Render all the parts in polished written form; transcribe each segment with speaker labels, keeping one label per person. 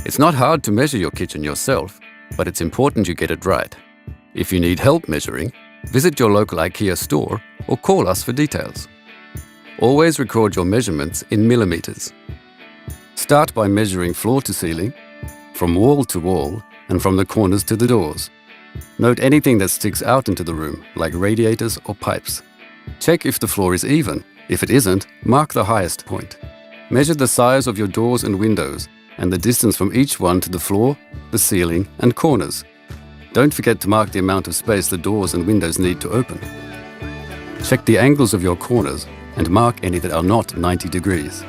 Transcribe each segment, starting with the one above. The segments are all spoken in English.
Speaker 1: It's not hard to measure your kitchen yourself, but it's important you get it right. If you need help measuring, visit your local IKEA store or call us for details. Always record your measurements in millimeters. Start by measuring floor to ceiling, from wall to wall, and from the corners to the doors. Note anything that sticks out into the room, like radiators or pipes. Check if the floor is even. If it isn't, mark the highest point. Measure the size of your doors and windows and the distance from each one to the floor, the ceiling, and corners. Don't forget to mark the amount of space the doors and windows need to open. Check the angles of your corners and mark any that are not 90 degrees.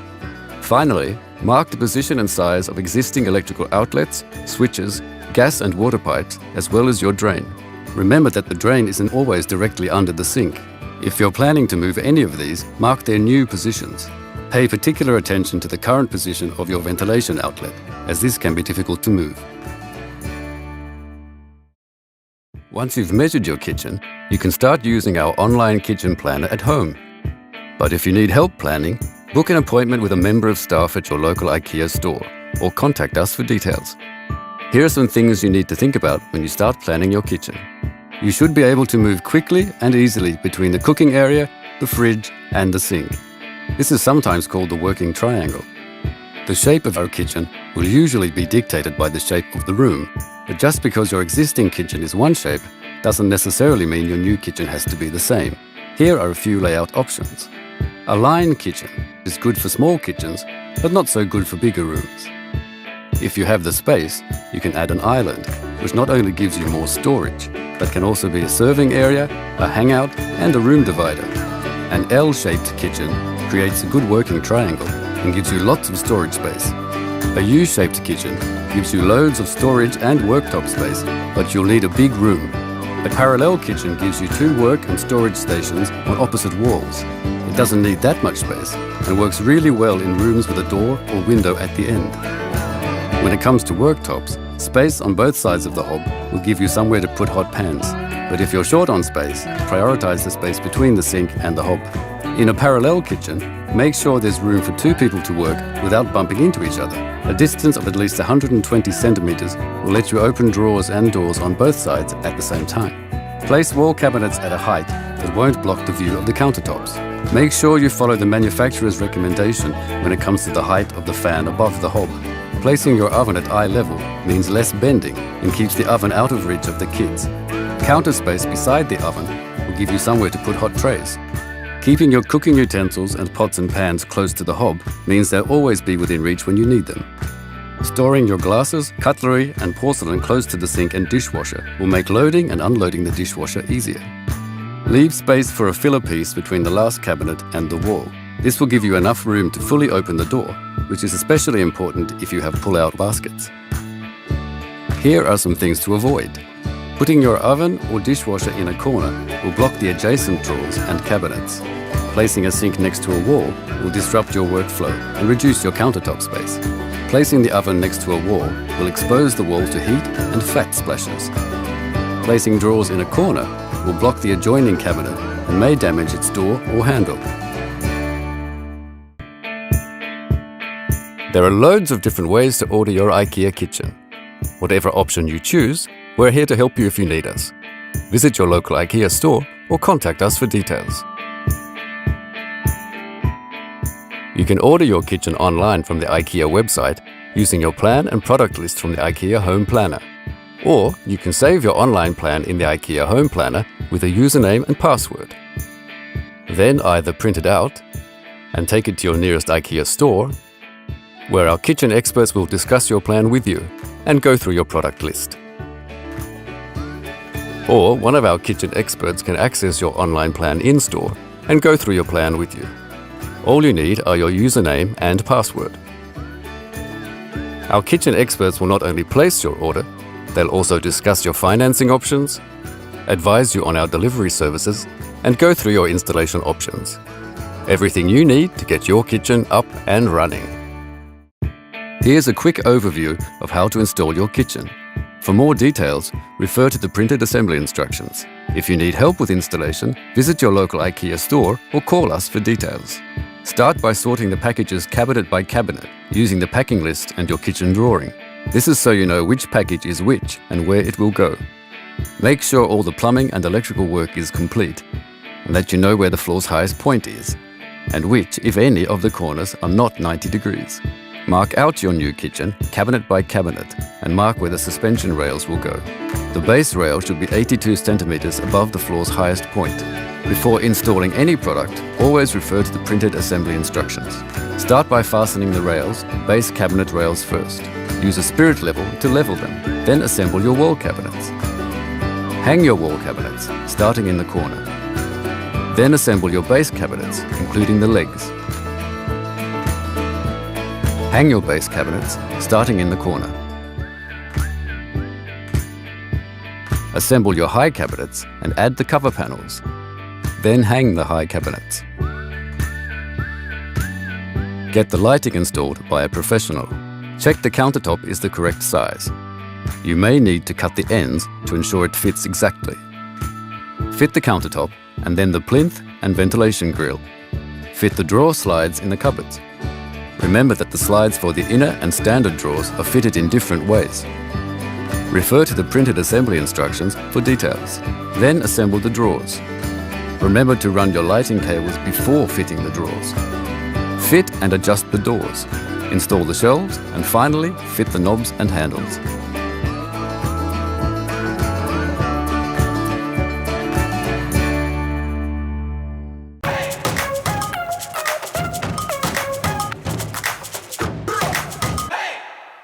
Speaker 1: Finally, mark the position and size of existing electrical outlets, switches, gas and water pipes, as well as your drain. Remember that the drain isn't always directly under the sink. If you're planning to move any of these, mark their new positions. Pay particular attention to the current position of your ventilation outlet, as this can be difficult to move. Once you've measured your kitchen, you can start using our online kitchen planner at home. But if you need help planning, book an appointment with a member of staff at your local IKEA store, or contact us for details. Here are some things you need to think about when you start planning your kitchen. You should be able to move quickly and easily between the cooking area, the fridge, and the sink. This is sometimes called the working triangle. The shape of our kitchen will usually be dictated by the shape of the room, but just because your existing kitchen is one shape doesn't necessarily mean your new kitchen has to be the same. Here are a few layout options. A line kitchen is good for small kitchens, but not so good for bigger rooms. If you have the space, you can add an island, which not only gives you more storage, but can also be a serving area, a hangout, and a room divider. An L-shaped kitchen creates a good working triangle and gives you lots of storage space. A U-shaped kitchen gives you loads of storage and worktop space, but you'll need a big room. A parallel kitchen gives you 2 work and storage stations on opposite walls. It doesn't need that much space and works really well in rooms with a door or window at the end. When it comes to worktops, space on both sides of the hob will give you somewhere to put hot pans. But if you're short on space, prioritize the space between the sink and the hob. In a parallel kitchen, make sure there's room for 2 people to work without bumping into each other. A distance of at least 120 centimeters will let you open drawers and doors on both sides at the same time. Place wall cabinets at a height that won't block the view of the countertops. Make sure you follow the manufacturer's recommendation when it comes to the height of the fan above the hob. Placing your oven at eye level means less bending and keeps the oven out of reach of the kids. Counter space beside the oven will give you somewhere to put hot trays. Keeping your cooking utensils and pots and pans close to the hob means they'll always be within reach when you need them. Storing your glasses, cutlery, and porcelain close to the sink and dishwasher will make loading and unloading the dishwasher easier. Leave space for a filler piece between the last cabinet and the wall. This will give you enough room to fully open the door, which is especially important if you have pull-out baskets. Here are some things to avoid. Putting your oven or dishwasher in a corner will block the adjacent drawers and cabinets. Placing a sink next to a wall will disrupt your workflow and reduce your countertop space. Placing the oven next to a wall will expose the wall to heat and fat splashes. Placing drawers in a corner will block the adjoining cabinet and may damage its door or handle. There are loads of different ways to order your IKEA kitchen. Whatever option you choose, we're here to help you if you need us. Visit your local IKEA store or contact us for details. You can order your kitchen online from the IKEA website using your plan and product list from the IKEA Home Planner. Or you can save your online plan in the IKEA Home Planner with a username and password. Then either print it out and take it to your nearest IKEA store, where our kitchen experts will discuss your plan with you and go through your product list. Or one of our kitchen experts can access your online plan in-store and go through your plan with you. All you need are your username and password. Our kitchen experts will not only place your order, they'll also discuss your financing options, advise you on our delivery services, and go through your installation options. Everything you need to get your kitchen up and running. Here's a quick overview of how to install your kitchen. For more details, refer to the printed assembly instructions. If you need help with installation, visit your local IKEA store or call us for details. Start by sorting the packages cabinet by cabinet using the packing list and your kitchen drawing. This is so you know which package is which and where it will go. Make sure all the plumbing and electrical work is complete, and that you know where the floor's highest point is, and which, if any, of the corners are not 90 degrees. Mark out your new kitchen, cabinet by cabinet, and mark where the suspension rails will go. The base rail should be 82 centimeters above the floor's highest point. Before installing any product, always refer to the printed assembly instructions. Start by fastening the rails, base cabinet rails first. Use a spirit level to level them, then assemble your wall cabinets. Hang your wall cabinets, starting in the corner. Then assemble your base cabinets, including the legs. Hang your base cabinets, starting in the corner. Assemble your high cabinets and add the cover panels. Then hang the high cabinets. Get the lighting installed by a professional. Check the countertop is the correct size. You may need to cut the ends to ensure it fits exactly. Fit the countertop and then the plinth and ventilation grill. Fit the drawer slides in the cupboards. Remember that the slides for the inner and standard drawers are fitted in different ways. Refer to the printed assembly instructions for details. Then assemble the drawers. Remember to run your lighting cables before fitting the drawers. Fit and adjust the doors. Install the shelves and finally fit the knobs and handles.